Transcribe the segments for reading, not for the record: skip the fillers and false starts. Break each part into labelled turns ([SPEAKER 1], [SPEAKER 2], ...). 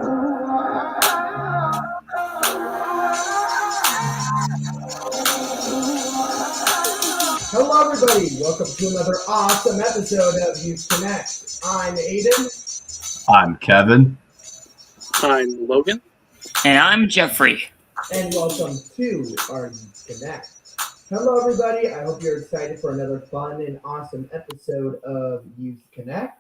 [SPEAKER 1] Hello, everybody. Welcome to another awesome episode of Youth Connect. I'm Aiden,
[SPEAKER 2] I'm Kevin.
[SPEAKER 3] I'm Logan.
[SPEAKER 4] And I'm Jeffrey.
[SPEAKER 1] and welcome to our Youth Connect. Hello, everybody. I hope you're excited for another fun and awesome episode of Youth Connect.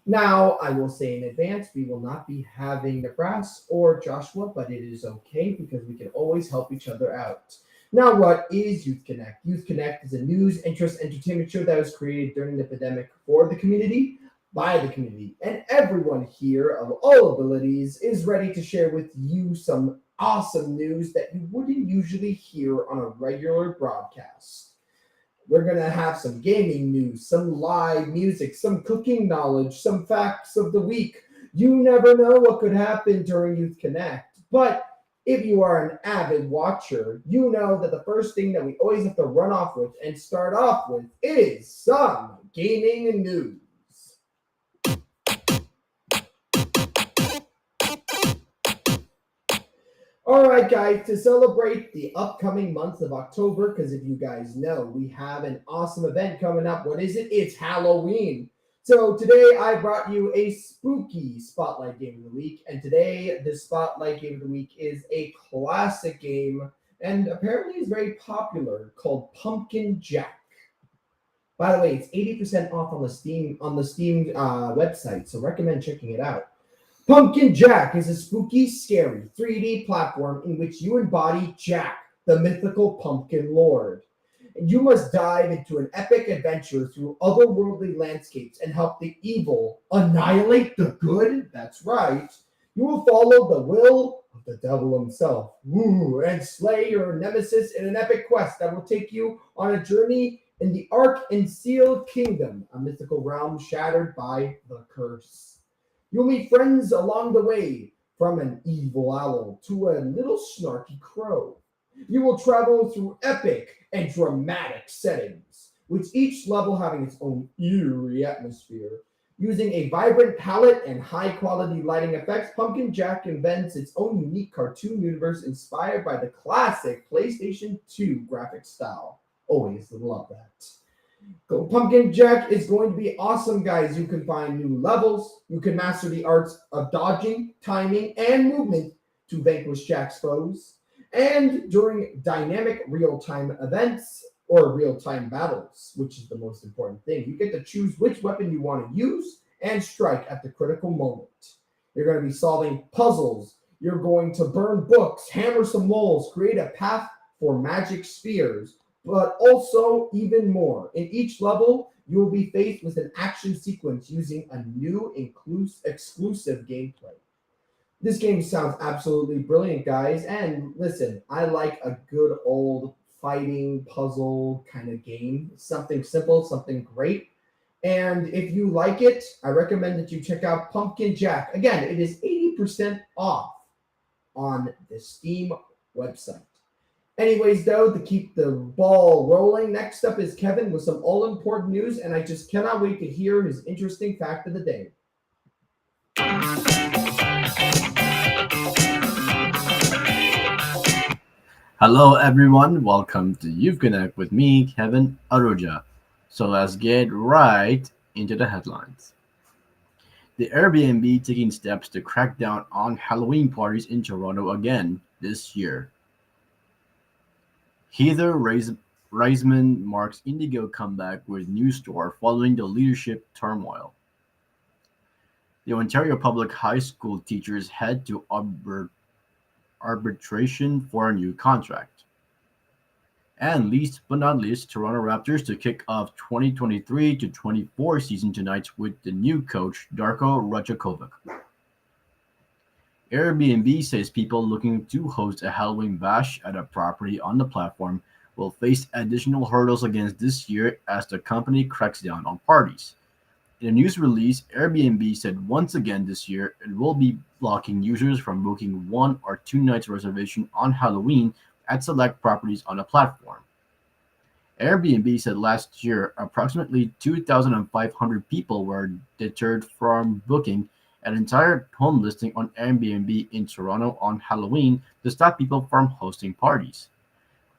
[SPEAKER 1] Now, I will say in advance, we will not be having Nibras or Joshua, but it is okay because we can always help each other out. Now, what is Youth Connect? Youth Connect is a news, interest, entertainment show that was created during the pandemic for the community, by the community, and everyone here of all abilities is ready to share with you some awesome news that you wouldn't usually hear on a regular broadcast. We're going to have some gaming news, some live music, some cooking knowledge, some facts of the week. You never know what could happen during Youth Connect, but if you are an avid watcher, you know that the first thing that we always have to run off with and start off with is some gaming news. All right, guys, to celebrate the upcoming month of October, because if you guys know, we have an awesome event coming up. What is it? It's Halloween. So today I brought you a spooky Spotlight Game of the Week, and today the Spotlight Game of the Week is a classic game, and apparently is very popular, called Pumpkin Jack. By the way, it's 80% off on the Steam website, so recommend checking it out. Pumpkin Jack is a spooky, scary 3D platform in which you embody Jack, the mythical pumpkin lord. And you must dive into an epic adventure through otherworldly landscapes and help the evil annihilate the good. That's right. You will follow the will of the devil himself, and slay your nemesis in an epic quest that will take you on a journey in the Ark and Seal Kingdom, a mythical realm shattered by the curse. You'll meet friends along the way, from an evil owl to a little snarky crow. You will travel through epic and dramatic settings, with each level having its own eerie atmosphere. Using a vibrant palette and high-quality lighting effects, Pumpkin Jack invents its own unique cartoon universe inspired by the classic PlayStation 2 graphic style. Always love that. Pumpkin Jack is going to be awesome, guys. You can find new levels. You can master the arts of dodging, timing, and movement to vanquish Jack's foes. And during dynamic real-time events or real-time battles, which is the most important thing, you get to choose which weapon you want to use and strike at the critical moment. You're going to be solving puzzles. You're going to burn books, hammer some walls, create a path for magic spears, but also even more. In each level, you will be faced with an action sequence using a new exclusive gameplay. This game sounds absolutely brilliant, guys. And listen, I like a good old fighting puzzle kind of game. Something simple, something great. And if you like it, I recommend that you check out Pumpkin Jack. Again, it is 80% off on the Steam website. Anyways, though, to keep the ball rolling, next up is Kevin with some all-important news, and I just cannot wait to hear his interesting fact of the day.
[SPEAKER 2] Hello, everyone. Welcome to Youth Connect with me, Kevin Aroja. So let's get right into the headlines. The Airbnb taking steps to crack down on Halloween parties in Toronto again this year. Heather Reisman marks Indigo comeback with new store following the leadership turmoil. The Ontario Public High School teachers head to arbitration for a new contract. And least but not least, Toronto Raptors to kick off 2023-24 season tonight with the new coach, Darko Rajakovic. Airbnb says people looking to host a Halloween bash at a property on the platform will face additional hurdles again this year as the company cracks down on parties. In a news release, Airbnb said once again this year it will be blocking users from booking 1 or 2 nights reservation on Halloween at select properties on the platform. Airbnb said last year approximately 2,500 people were deterred from booking, an entire home listing on Airbnb in Toronto on Halloween to stop people from hosting parties.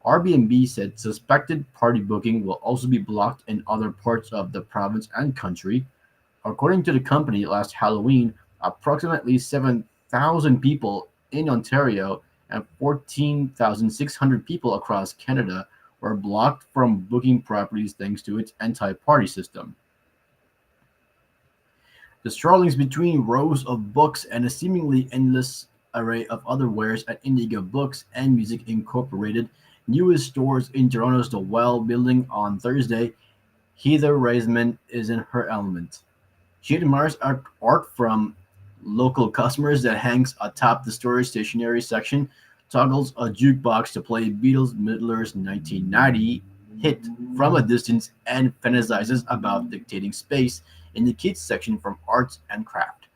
[SPEAKER 2] Airbnb said suspected party booking will also be blocked in other parts of the province and country. According to the company, last Halloween, approximately 7,000 people in Ontario and 14,600 people across Canada were blocked from booking properties thanks to its anti-party system. The strollings between rows of books and a seemingly endless array of other wares at Indigo Books and Music Incorporated, newest stores in Toronto's The Well building on Thursday, Heather Reisman is in her element. She admires art from local customers that hangs atop the store's stationery section, toggles a jukebox to play Beatles Midler's 1990 hit from a distance, and fantasizes about dictating space in the kids section from arts and craft.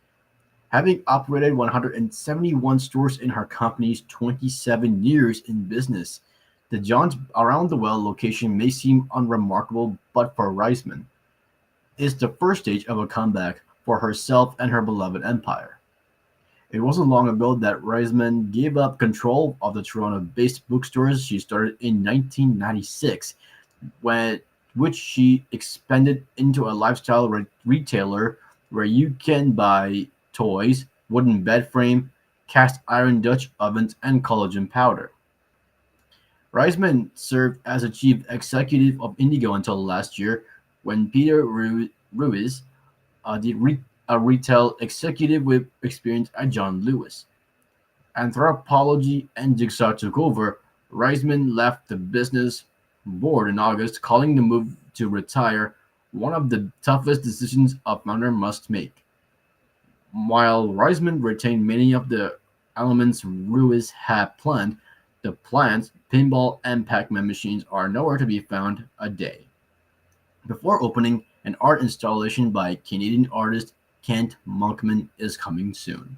[SPEAKER 2] Having operated 171 stores in her company's 27 years in business, the John's Around the Well location may seem unremarkable, but for Reisman, is the first stage of a comeback for herself and her beloved empire. It wasn't long ago that Reisman gave up control of the Toronto-based bookstores she started in 1996, when, which she expanded into a lifestyle retailer where you can buy toys, wooden bed frame, cast iron Dutch ovens, and collagen powder. Reisman served as a chief executive of Indigo until last year, when Peter Ruiz, a retail executive with experience at John Lewis, Anthropology, and Jigsaw took over. Reisman left the business board in August, calling the move to retire one of the toughest decisions a founder must make. While Reisman retained many of the elements Ruiz had planned, the plants, pinball, and Pac-Man machines are nowhere to be found a day. Before opening, an art installation by Canadian artist Kent Monkman is coming soon.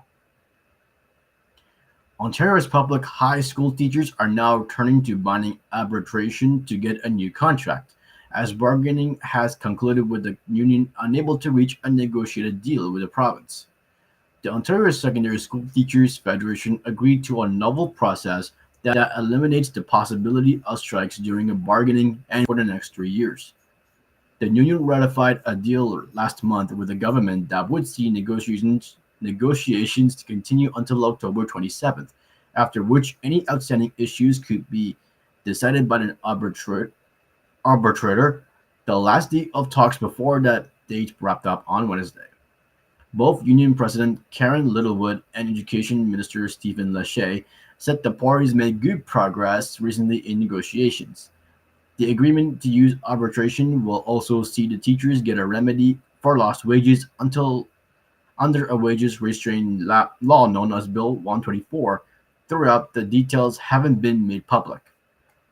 [SPEAKER 2] Ontario's public high school teachers are now turning to binding arbitration to get a new contract, as bargaining has concluded with the union unable to reach a negotiated deal with the province. The Ontario Secondary School Teachers Federation agreed to a novel process that eliminates the possibility of strikes during a bargaining and for the next 3 years. The union ratified a deal last month with the government that would see negotiations continue until October 27th, after which any outstanding issues could be decided by an arbitrator. The last day of talks before that date wrapped up on Wednesday. Both Union President Karen Littlewood and Education Minister Stephen Lachey said the parties made good progress recently in negotiations. The agreement to use arbitration will also see the teachers get a remedy for lost wages until under a wages restraint law known as Bill 124. Throughout, the details haven't been made public.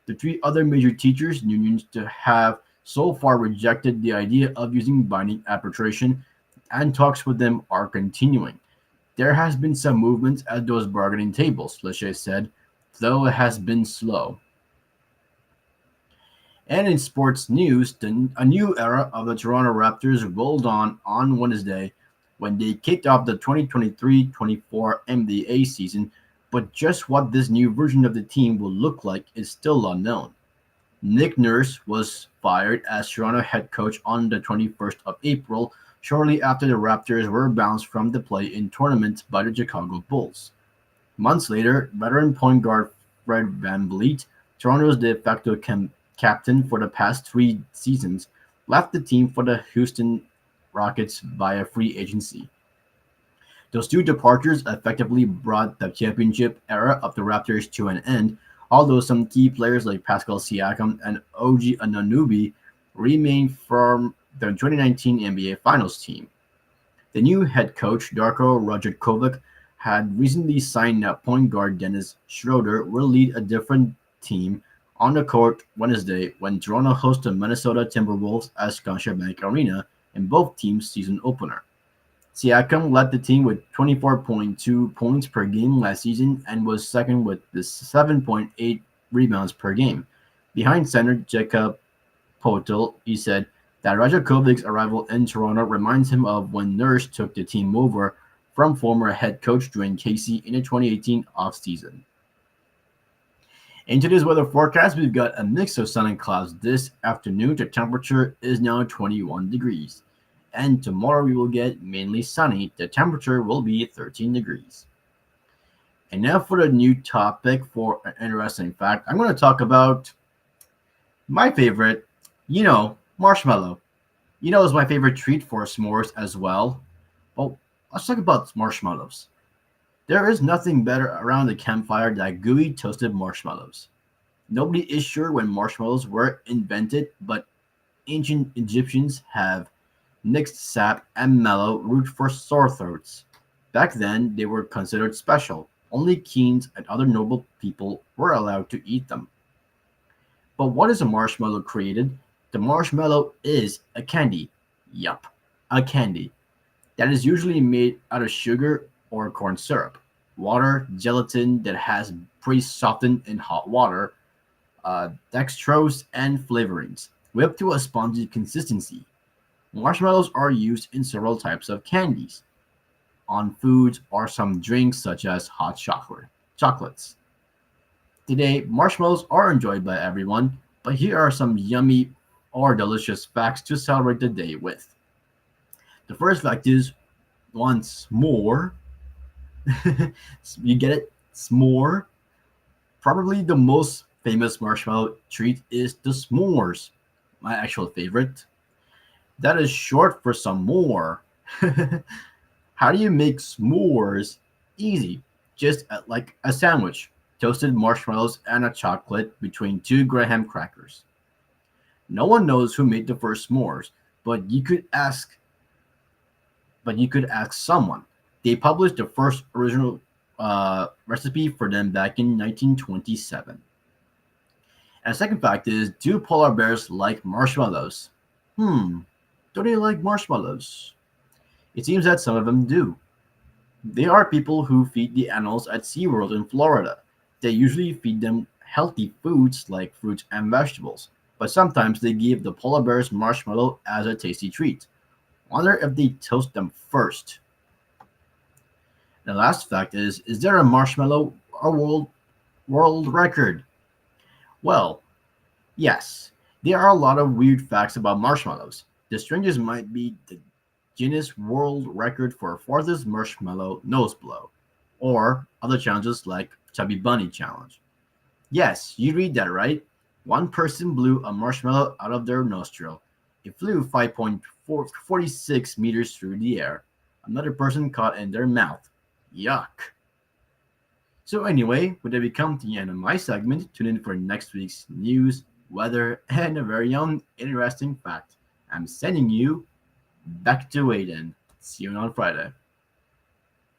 [SPEAKER 2] The three other major teachers' unions to have so far rejected the idea of using binding arbitration, and talks with them are continuing. There has been some movement at those bargaining tables, Lachey said, though it has been slow. And in sports news, a new era of the Toronto Raptors rolled on Wednesday when they kicked off the 2023-24 NBA season, but just what this new version of the team will look like is still unknown. Nick Nurse was fired as Toronto head coach on the 21st of April, shortly after the Raptors were bounced from the play-in tournament by the Chicago Bulls. Months later, veteran point guard Fred VanVleet, Toronto's de facto captain for the past 3 seasons, left the team for the Houston Rockets via free agency. Those 2 departures effectively brought the championship era of the Raptors to an end, although some key players like Pascal Siakam and OG Anunoby remain from the 2019 NBA Finals team. The new head coach, Darko Rajakovic, had recently signed up point guard Dennis Schroeder will lead a different team on the court Wednesday when Toronto hosts the Minnesota Timberwolves at Scotiabank Arena in both teams' season opener. Siakam led the team with 24.2 points per game last season and was second with the 7.8 rebounds per game. Behind center Jakob Poeltl, he said that Rajakovic's arrival in Toronto reminds him of when Nurse took the team over from former head coach Dwayne Casey in the 2018 offseason. In today's weather forecast, we've got a mix of sun and clouds this afternoon. The temperature is now 21 degrees. And tomorrow we will get mainly sunny. The temperature will be 13 degrees. And now for the new topic for an interesting fact. I'm going to talk about my favorite, marshmallow. It's my favorite treat for s'mores as well. Well, let's talk about marshmallows. There is nothing better around the campfire than gooey toasted marshmallows. Nobody is sure when marshmallows were invented, but ancient Egyptians have mixed sap and mallow root for sore throats. Back then, they were considered special. Only kings and other noble people were allowed to eat them. But what is a marshmallow created? The marshmallow is a candy. Yup, a candy. That is usually made out of sugar or corn syrup, water, gelatin that has pre-softened in hot water, dextrose, and flavorings, whipped to a spongy consistency. Marshmallows are used in several types of candies, on foods or some drinks such as hot chocolates. Today, marshmallows are enjoyed by everyone, but here are some yummy or delicious facts to celebrate the day with. The first fact is once more, you get it? S'more. Probably the most famous marshmallow treat is the s'mores, my actual favorite. That is short for some more. How do you make s'mores? Easy. Just like a sandwich. Toasted marshmallows and a chocolate between two graham crackers. No one knows who made the first s'mores, but you could ask someone. They published the first original recipe for them back in 1927. And the second fact is, do polar bears like marshmallows? Do they like marshmallows? It seems that some of them do. They are people who feed the animals at SeaWorld in Florida. They usually feed them healthy foods like fruits and vegetables, but sometimes they give the polar bears marshmallow as a tasty treat. Wonder if they toast them first. The last fact is there a marshmallow a world record? Well, yes. There are a lot of weird facts about marshmallows. The strangest might be the Guinness World Record for farthest marshmallow nose blow, or other challenges like Chubby Bunny Challenge. Yes, you read that right. One person blew a marshmallow out of their nostril. It flew 5.46 meters through the air. Another person caught in their mouth. Yuck. So anyway, with that we come to the end of my segment. Tune in for next week's news, weather, and a very own interesting fact. I'm sending you back to Aiden. See you on Friday.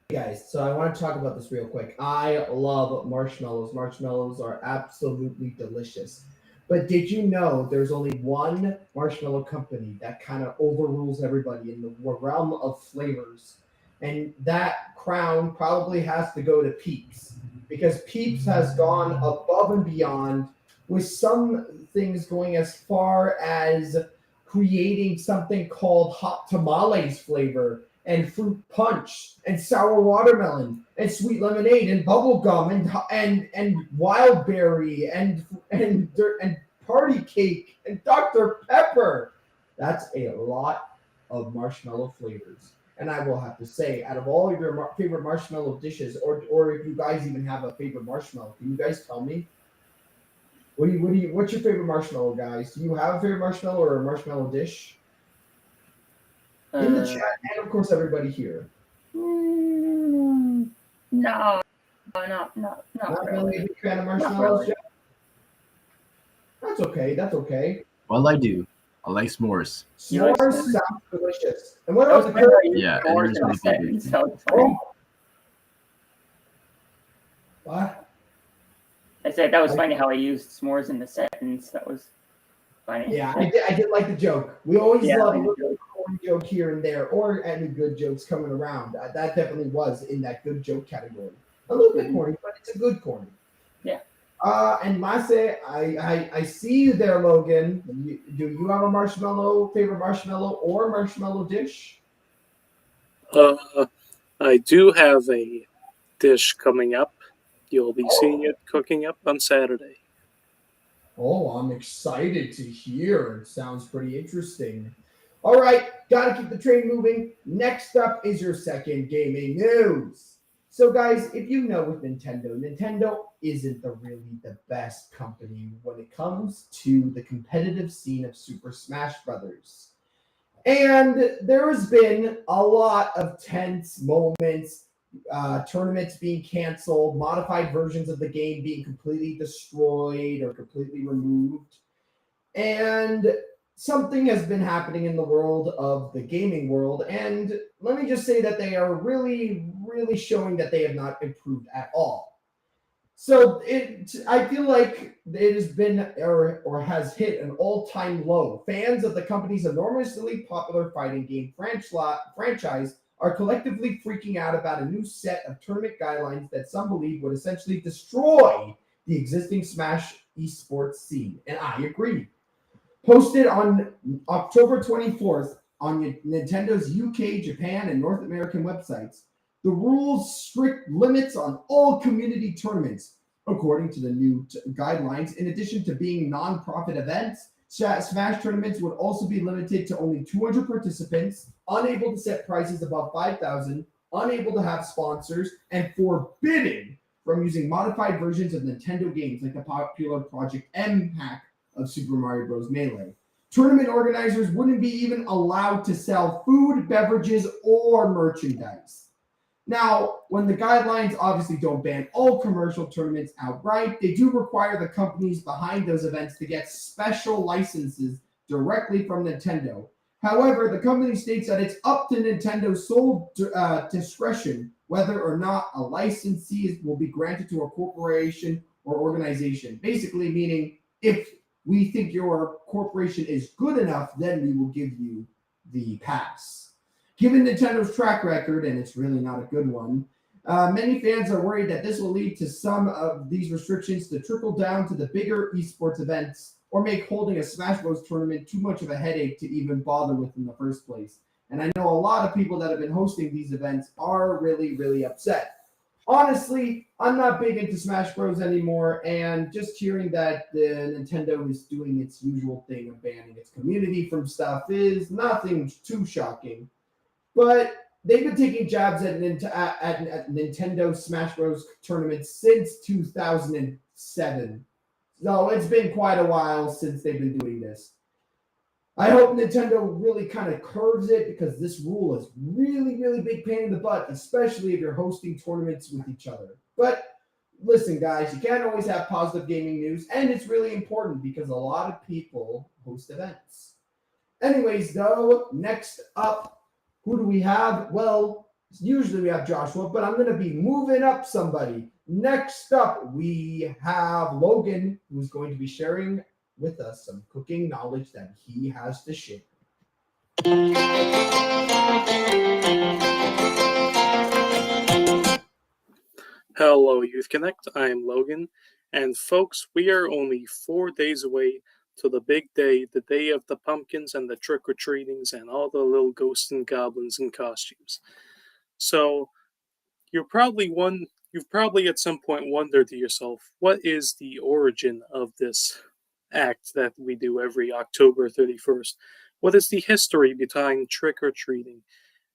[SPEAKER 1] Hey guys, so I want to talk about this real quick. I love marshmallows. Marshmallows are absolutely delicious. But did you know there's only one marshmallow company that kind of overrules everybody in the realm of flavors? And that crown probably has to go to Peeps, because Peeps has gone above and beyond, with some things going as far as creating something called hot tamales flavor and fruit punch and sour watermelon and sweet lemonade and bubble gum and wild berry and party cake and Dr. Pepper. That's a lot of marshmallow flavors. And I will have to say, out of all of your favorite marshmallow dishes, or if you guys even have a favorite marshmallow, can you guys tell me? What's your favorite marshmallow, guys? Do you have a favorite marshmallow or a marshmallow dish? In the chat, and of course everybody here.
[SPEAKER 5] No, not
[SPEAKER 1] Not really
[SPEAKER 5] really.
[SPEAKER 1] a big fan of
[SPEAKER 5] Not
[SPEAKER 1] marshmallows,
[SPEAKER 5] really.
[SPEAKER 1] Jeff? That's okay. That's okay.
[SPEAKER 2] Well, I do. I like s'mores.
[SPEAKER 5] You like
[SPEAKER 1] S'mores
[SPEAKER 5] s'mores?
[SPEAKER 1] sounds delicious. And what
[SPEAKER 5] That was
[SPEAKER 1] about the
[SPEAKER 5] funny how
[SPEAKER 1] curry?
[SPEAKER 5] you
[SPEAKER 2] Yeah,
[SPEAKER 5] used
[SPEAKER 2] it
[SPEAKER 5] s'mores
[SPEAKER 2] is
[SPEAKER 5] in a
[SPEAKER 2] really
[SPEAKER 5] sentence.
[SPEAKER 2] good.
[SPEAKER 5] That was funny.
[SPEAKER 1] Oh, what?
[SPEAKER 5] I said that was funny how I used s'mores in the sentence. That was funny.
[SPEAKER 1] Yeah, I did like the joke. We always
[SPEAKER 5] Yeah,
[SPEAKER 1] love a
[SPEAKER 5] I like the
[SPEAKER 1] little corny joke here and there, or any good jokes coming around. That definitely was in that good joke category. A little bit corny, but it's a good corny.
[SPEAKER 5] Yeah.
[SPEAKER 1] And Mase, I see you there, Logan. Do you have a favorite marshmallow or marshmallow dish?
[SPEAKER 3] Uh, I do have a dish coming up. You'll be seeing it cooking up on Saturday.
[SPEAKER 1] Oh, I'm excited to hear. It sounds pretty interesting. All right, gotta keep the train moving. Next up is your second gaming news. So, guys, if you know with Nintendo, Nintendo isn't really the best company when it comes to the competitive scene of Super Smash Brothers. And there has been a lot of tense moments, tournaments being canceled, modified versions of the game being completely destroyed or completely removed. And something has been happening in the world of the gaming world. And let me just say that they are really, really showing that they have not improved at all. So I feel like it has been or has hit an all-time low. Fans of the company's enormously popular fighting game franchise are collectively freaking out about a new set of tournament guidelines that some believe would essentially destroy the existing Smash esports scene. And I agree. Posted on October 24th on Nintendo's UK, Japan, and North American websites, the rules strict limits on all community tournaments, according to the new guidelines. In addition to being non-profit events, Smash tournaments would also be limited to only 200 participants, unable to set prices above 5,000, unable to have sponsors, and forbidden from using modified versions of Nintendo games like the popular Project M hack of Super Mario Bros. Melee. Tournament organizers wouldn't be even allowed to sell food, beverages, or merchandise. Now, when the guidelines obviously don't ban all commercial tournaments outright, they do require the companies behind those events to get special licenses directly from Nintendo. However, the company states that it's up to Nintendo's sole discretion whether or not a licensee will be granted to a corporation or organization. Basically, meaning if we think your corporation is good enough, then we will give you the pass. Given Nintendo's track record, and it's really not a good one, many fans are worried that this will lead to some of these restrictions to trickle down to the bigger esports events or make holding a Smash Bros. Tournament too much of a headache to even bother with in the first place. And I know a lot of people that have been hosting these events are really, really upset. Honestly, I'm not big into Smash Bros. Anymore, and just hearing that the Nintendo is doing its usual thing of banning its community from stuff is nothing too shocking. But they've been taking jabs at Nintendo Smash Bros. Tournaments since 2007. So it's been quite a while since they've been doing this. I hope Nintendo really kind of curves it because this rule is really, really big pain in the butt, especially if you're hosting tournaments with each other. But listen, guys, you can't always have positive gaming news, and it's really important because a lot of people host events. Anyways, though, next up, who do we have? Well, usually we have Joshua, but I'm going to be moving up somebody. Next up, we have Logan, who's going to be sharing with us some cooking knowledge that he has to share.
[SPEAKER 3] Hello, Youth Connect. I'm Logan. And folks, we are only 4 days away to the big day, the day of the pumpkins and the trick-or-treatings and all the little ghosts and goblins in costumes. So, you've probably at some point wondered to yourself, what is the origin of this act that we do every October 31st? What is the history behind trick-or-treating?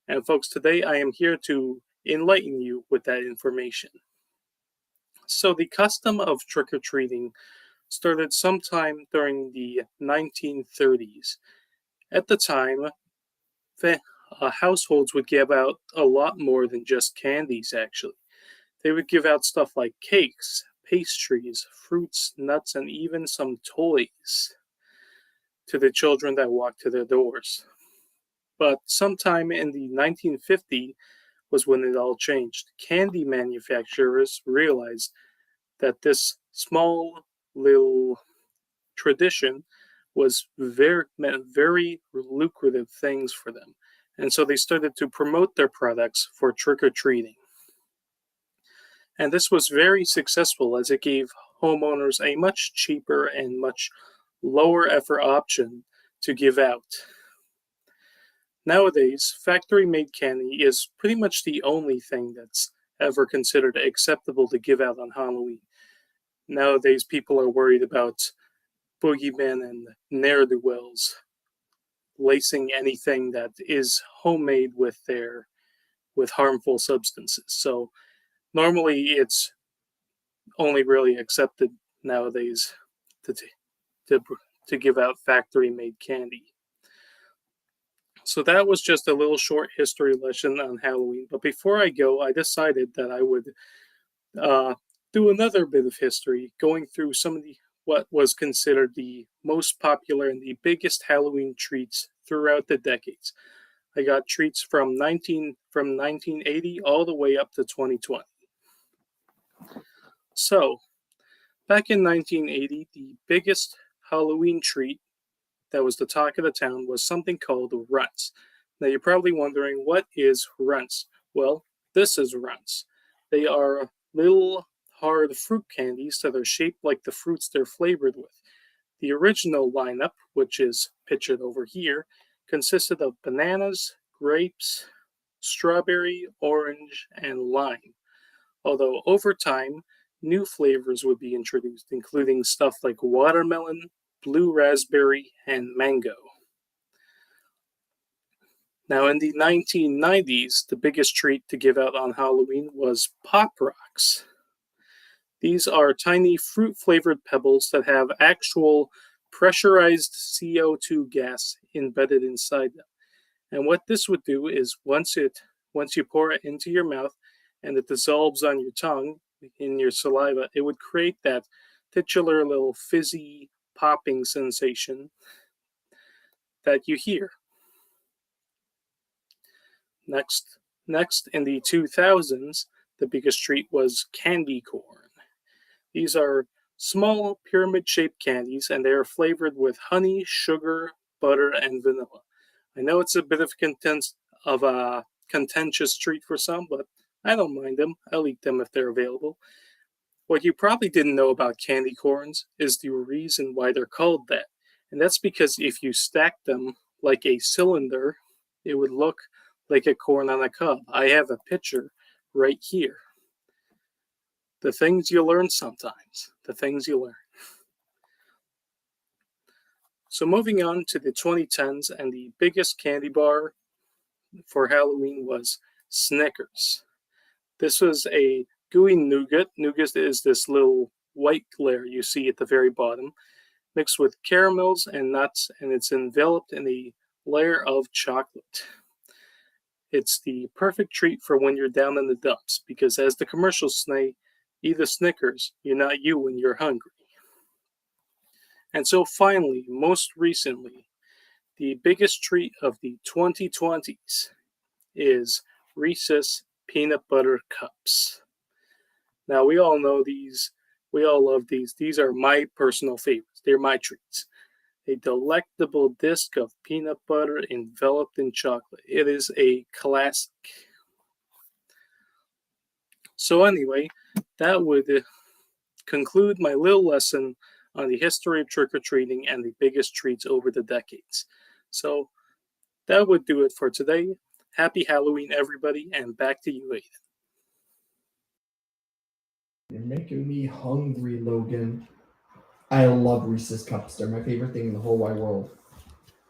[SPEAKER 3] And folks, today I am here to enlighten you with that information. So the custom of trick-or-treating started sometime during the 1930s. At the time, households would give out a lot more than just candies, actually. They would give out stuff like cakes, pastries, fruits, nuts, and even some toys to the children that walked to their doors. But sometime in the 1950s was when it all changed. Candy manufacturers realized that this small little tradition meant very lucrative things for them. And so they started to promote their products for trick-or-treating. And this was very successful as it gave homeowners a much cheaper and much lower effort option to give out. Nowadays, factory-made candy is pretty much the only thing that's ever considered acceptable to give out on Halloween. Nowadays, people are worried about boogeymen and ne'er-do-wells lacing anything that is homemade with harmful substances. So normally, it's only really accepted nowadays to to give out factory-made candy. So that was just a little short history lesson on Halloween. But before I go, I decided that I would do another bit of history, going through some of what was considered the most popular and the biggest Halloween treats throughout the decades. I got treats from 1980 all the way up to 2020. So, back in 1980, the biggest Halloween treat that was the talk of the town was something called runts. Now you're probably wondering, what is runts? Well, this is runts. They are little hard fruit candies that are shaped like the fruits they're flavored with. The original lineup, which is pictured over here, consisted of bananas, grapes, strawberry, orange, and lime. Although over time, new flavors would be introduced, including stuff like watermelon, blue raspberry, and mango. Now, in the 1990s, the biggest treat to give out on Halloween was Pop Rocks. These are tiny fruit-flavored pebbles that have actual pressurized CO2 gas embedded inside them. And what this would do is once you pour it into your mouth and it dissolves on your tongue, in your saliva, it would create that titular little fizzy popping sensation that you hear. Next in the 2000s, the biggest treat was candy corn. These are small pyramid-shaped candies, and they are flavored with honey, sugar, butter, and vanilla. I know it's a bit of a contentious treat for some, but I don't mind them. I'll eat them if they're available. What you probably didn't know about candy corns is the reason why they're called that. And that's because if you stack them like a cylinder, it would look like a corn on a cob. I have a picture right here. The things you learn sometimes. The things you learn. So moving on to the 2010s, and the biggest candy bar for Halloween was Snickers. This was a gooey nougat. Nougat is this little white layer you see at the very bottom, mixed with caramels and nuts, and it's enveloped in a layer of chocolate. It's the perfect treat for when you're down in the dumps, because as the commercials say, eat a Snickers, you're not you when you're hungry. And so finally, most recently, the biggest treat of the 2020s is Reese's Peanut Butter Cups. Now, we all know these. We all love these. These are my personal favorites. They're my treats. A delectable disc of peanut butter enveloped in chocolate. It is a classic. So anyway, that would conclude my little lesson on the history of trick-or-treating and the biggest treats over the decades. So that would do it for today. Happy Halloween, everybody, and back to you, Aiden.
[SPEAKER 1] You're making me hungry, Logan. I love Reese's Cups. They're my favorite thing in the whole wide world.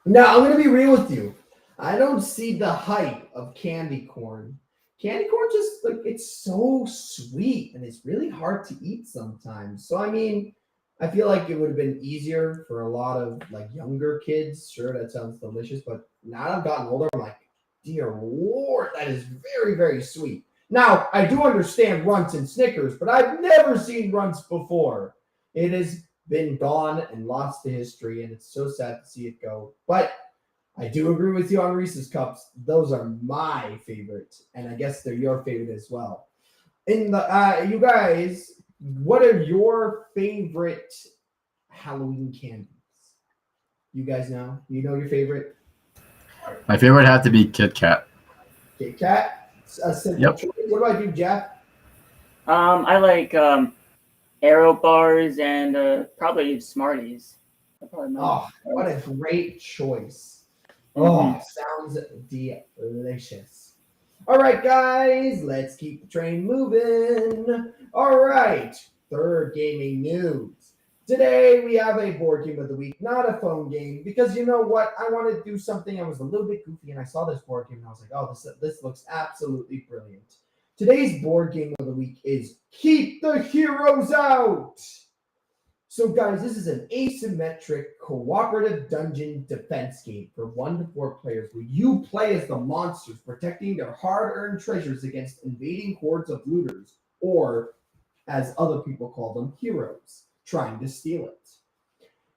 [SPEAKER 1] Now, I'm going to be real with you. I don't see the hype of candy corn. Candy corn just, like, it's so sweet, and it's really hard to eat sometimes. So, I mean, I feel like it would have been easier for a lot of, like, younger kids. Sure, that sounds delicious, but now that I've gotten older, I'm like, dear Lord, that is very, very sweet. Now, I do understand Runts and Snickers, but I've never seen Runts before. It has been gone and lost to history, and it's so sad to see it go. But I do agree with you on Reese's Cups. Those are my favorite, and I guess they're your favorite as well. In the you guys, what are your favorite Halloween candies? You guys know? You know your favorite?
[SPEAKER 2] My favorite had to be Kit Kat.
[SPEAKER 1] Kit Kat? A simple
[SPEAKER 2] Yep.
[SPEAKER 1] choice. What about you, Jeff?
[SPEAKER 5] I like Aero bars and probably Smarties.
[SPEAKER 1] Oh, what a great choice. Oh, sounds delicious. All right, guys, let's keep the train moving. All right, third gaming news. Today we have a board game of the week, not a phone game, because you know what? I wanted to do something. I was a little bit goofy, and I saw this board game, and I was like, "Oh, this looks absolutely brilliant." Today's board game of the week is Keep the Heroes Out. So, guys, this is an asymmetric cooperative dungeon defense game for 1 to 4 players where you play as the monsters protecting their hard earned treasures against invading hordes of looters, or as other people call them, heroes, trying to steal it.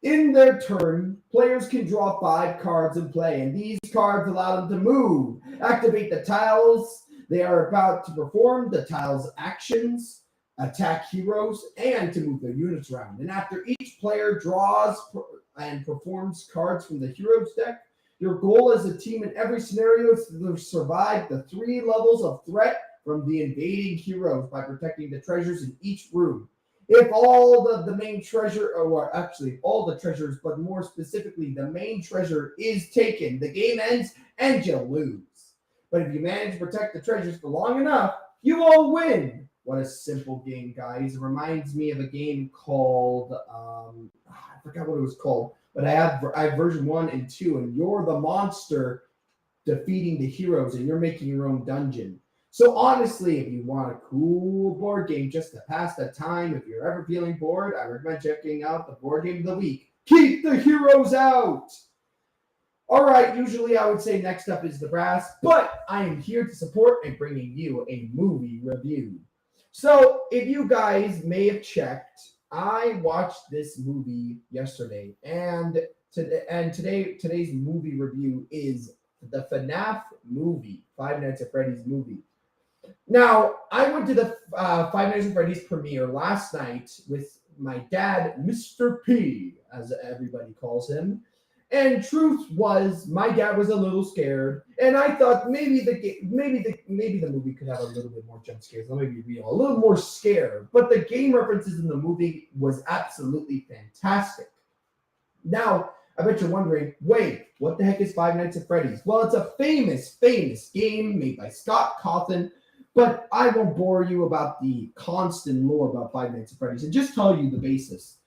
[SPEAKER 1] In their turn, players can draw 5 cards in play, and these cards allow them to move, activate the tiles they are about to perform, the tiles' actions, attack heroes, and to move their units around. And after each player draws and performs cards from the heroes deck, your goal as a team in every scenario is to survive the 3 levels of threat from the invading heroes by protecting the treasures in each room. If all the main treasure, or actually all the treasures, but more specifically the main treasure is taken, the game ends and you lose. But if you manage to protect the treasures for long enough, you all win. What a simple game, guys. It reminds me of a game called, I forgot what it was called, but I have version 1 and 2, and you're the monster defeating the heroes, and you're making your own dungeon. So honestly, if you want a cool board game just to pass the time, if you're ever feeling bored, I recommend checking out the board game of the week. Keep the Heroes Out! All right, usually I would say next up is Nibras, but I am here to support and bringing you a movie review. So if you guys may have checked, I watched this movie yesterday, and today's movie review is the FNAF movie, Five Nights at Freddy's movie. Now, I went to the Five Nights at Freddy's premiere last night with my dad, Mr. P, as everybody calls him. And truth was, my dad was a little scared, and I thought maybe the movie could have a little bit more jump scares. Let me be real, a little more scare. But the game references in the movie was absolutely fantastic. Now, I bet you're wondering, wait, what the heck is Five Nights at Freddy's? Well, it's a famous game made by Scott Cawthon, but I won't bore you about the constant lore about Five Nights at Freddy's and just tell you the basis.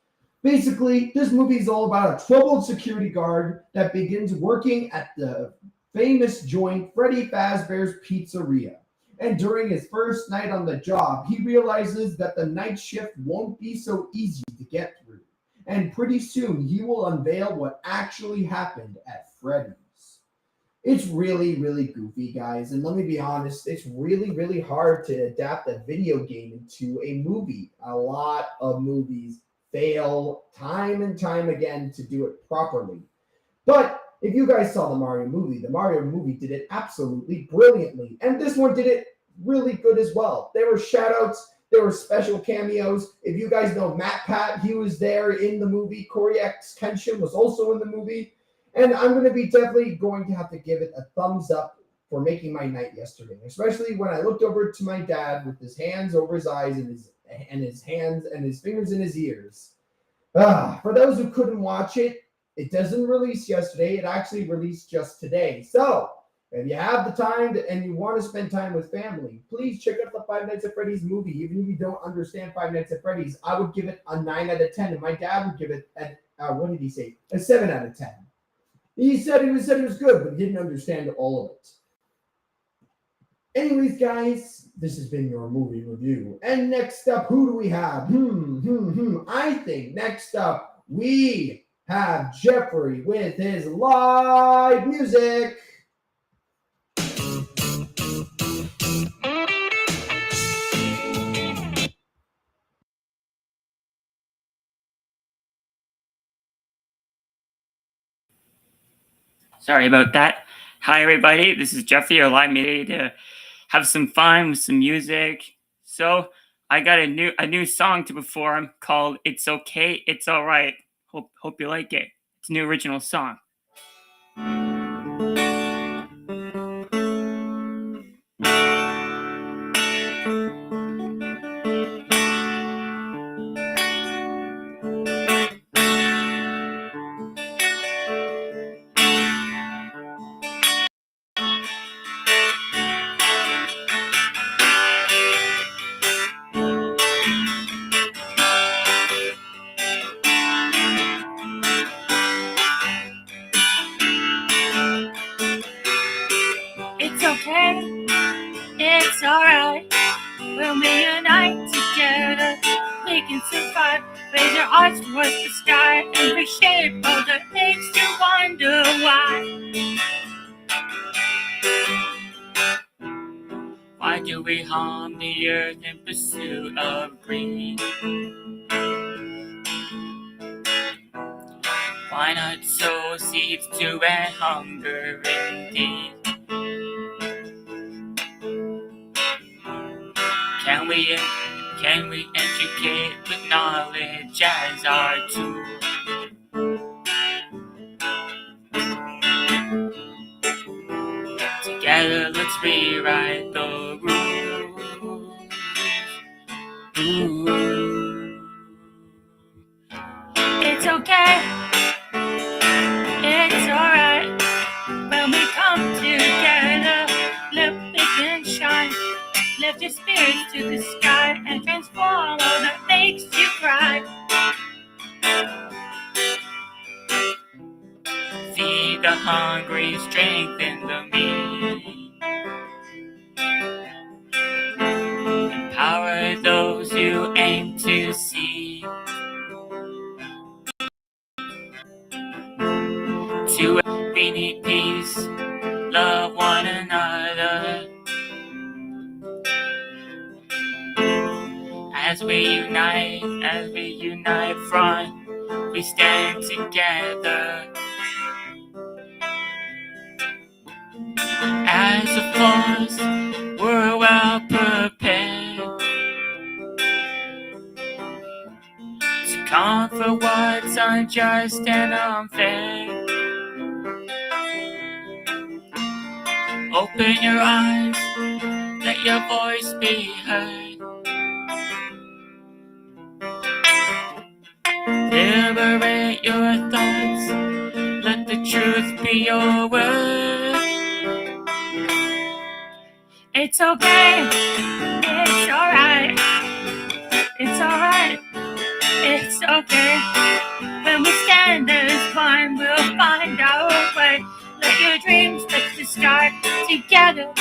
[SPEAKER 1] Basically, this movie is all about a troubled security guard that begins working at the famous joint Freddy Fazbear's Pizzeria. And during his first night on the job, he realizes that the night shift won't be so easy to get through. And pretty soon, he will unveil what actually happened at Freddy's. It's really, really goofy, guys. And let me be honest, it's really, really hard to adapt a video game into a movie. A lot of movies fail time and time again to do it properly. But if you guys saw the Mario movie did it absolutely brilliantly. And this one did it really good as well. There were shoutouts, there were special cameos. If you guys know Matt Pat, he was there in the movie. Corey X Kenshin was also in the movie. And I'm going to be definitely going to have to give it a thumbs up for making my night yesterday, especially when I looked over to my dad with his hands over his eyes and his hands and his fingers in his ears. For those who couldn't watch it, it doesn't release yesterday. It actually released just today. So if you have the time and you want to spend time with family, please check out the Five Nights at Freddy's movie. Even if you don't understand Five Nights at Freddy's, I would give it a 9 out of 10. And my dad would give it what did he say? A 7 out of 10. He said it was good, but he didn't understand all of it. Anyways, guys, this has been your movie review. And next up, who do we have? I think next up we have Jeffrey with his live music.
[SPEAKER 4] Sorry about that. Hi, everybody. This is Jeffrey, your live media, to have some fun with some music. So I got a new song to perform called "It's Okay, It's All Right." Hope you like it. It's a new original song. It's okay, it's alright. When we unite together, we can survive. Raise your hearts towards the sky and reshape all that makes you wonder why. Why do we harm the earth in pursuit of green? Why not sow seeds to end hunger indeed? Can we educate with knowledge as our tool? Together, let's rewrite the rules. Ooh. It's okay, it's alright. When we come together, look big and shine. Lift your spirits to the sky and transform all that makes you cry. Feed the hungry, strengthen the meek. Empower those who aim to see. We need peace, love one another. As we unite front, we stand together. As a force, we're well prepared to comfort what's unjust and unfair. Open your eyes, let your voice be heard. Liberate your thoughts, let the truth be your word. It's okay, it's alright, it's alright, it's okay. When we stand as one, we'll find our way. Let your dreams touch the sky. Together,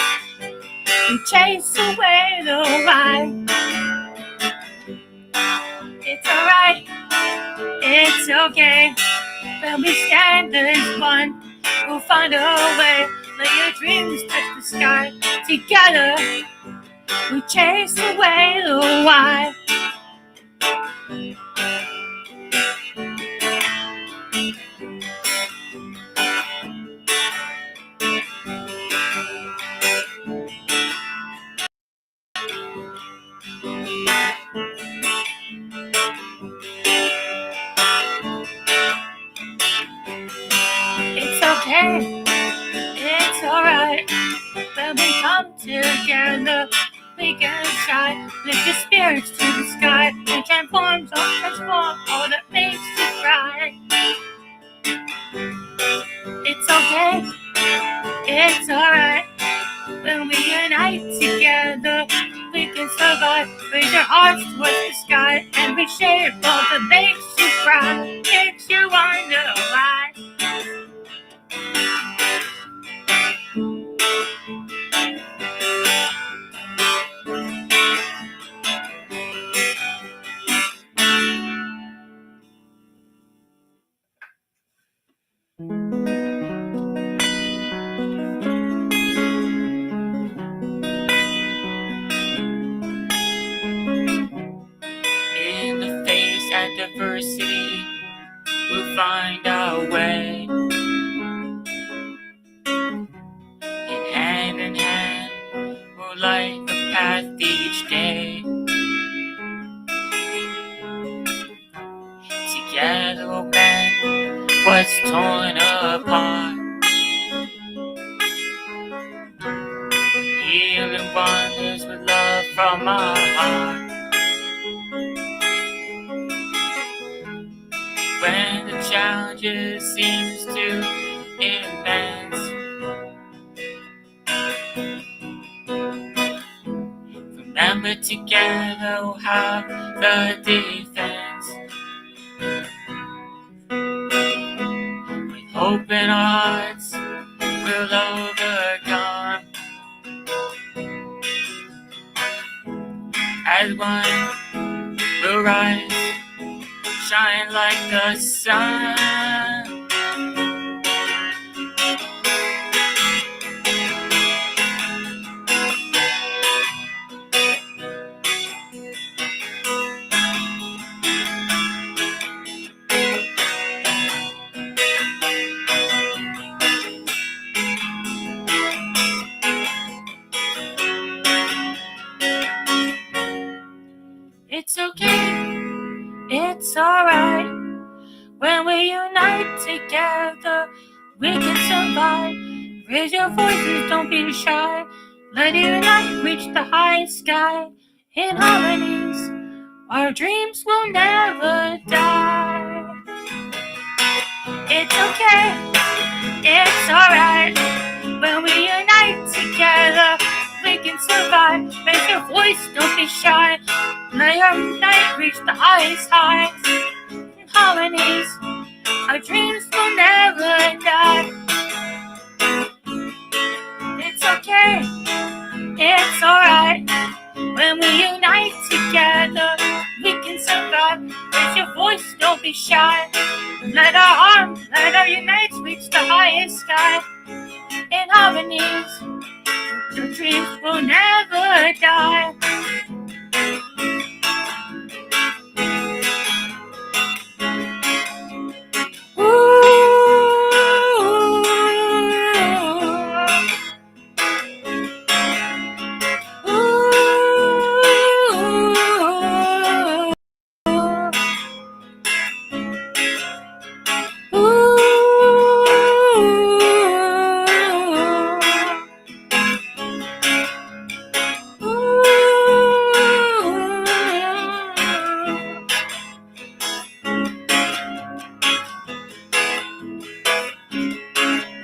[SPEAKER 4] we chase away the lie. It's alright, it's okay. When we stand as one, we'll find our way. Let your dreams touch the sky. Together, we chase away the why. It's okay, it's alright. When we come together, we can shine. Lift your spirits to the sky and transform all that makes you cry. It's okay, it's alright. When we unite together, we can survive. Raise your hearts towards the sky and reshape all that makes you cry. Makes you wonder why. In the face of adversity, we'll find our way. And hand in hand, we'll light the path each day. Together we'll mend what's torn apart. Healing wonders with love from our heart. When the challenges seems too immense, remember together we'll have the defense. With hope in our hearts, we'll overcome. as one will rise, shine like the sun. It's okay, it's alright. When we unite together, we can survive. Raise your voices, don't be shy. Let it unite, reach the highest sky. In harmonies, our dreams will never die. It's okay, it's alright. When we unite together, we can survive. Raise your voice, don't be shy. Let your night reach the highest heights. In harmonies, our dreams will never die. It's okay, it's alright. When we unite together, we can survive. Raise your voice, don't be shy. Let our unite reach the highest sky. In harmonies, your dreams will never die.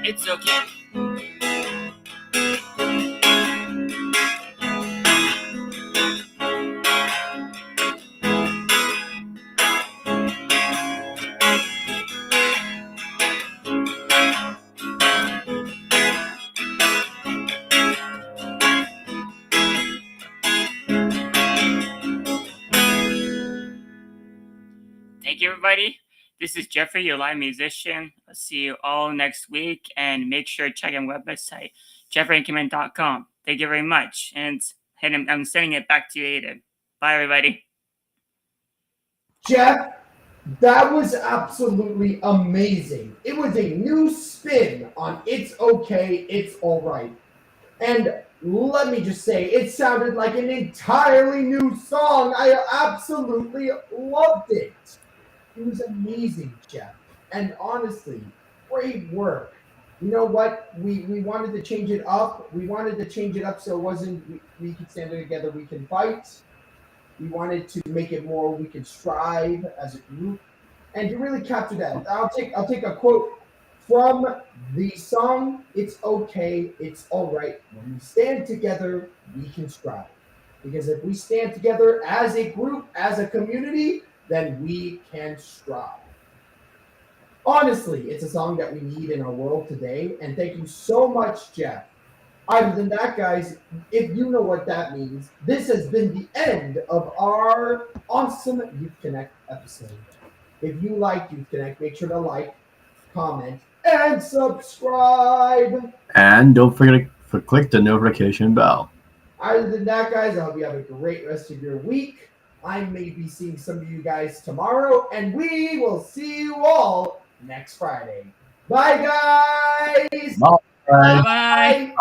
[SPEAKER 4] It's okay. Thank you, everybody. This is Jeffrey, your live musician. I'll see you all next week, and make sure to check out my website, jeffreyinkerman.com. Thank you very much, and I'm sending it back to you, Aiden. Bye, everybody.
[SPEAKER 1] Jeff, that was absolutely amazing. It was a new spin on It's Okay, It's Alright. And let me just say, it sounded like an entirely new song. I absolutely loved it. It was amazing, Jeff. And honestly, great work. You know what? We wanted to change it up. We wanted to change it up so it wasn't we can stand together, we can fight. We wanted to make it more we can strive as a group. And you really captured that. I'll take a quote from the song, It's Okay, It's Alright. When we stand together, we can strive. Because if we stand together as a group, as a community, then we can strive. Honestly, it's a song that we need in our world today. And thank you so much, Jeff. Other than that, guys, if you know what that means, this has been the end of our awesome Youth Connect episode. If you like Youth Connect, make sure to like, comment, and subscribe.
[SPEAKER 2] And don't forget to click the notification bell.
[SPEAKER 1] Other than that, guys, I hope you have a great rest of your week. I may be seeing some of you guys tomorrow, and we will see you all next Friday. Bye, guys.
[SPEAKER 2] Bye.
[SPEAKER 4] Bye-bye.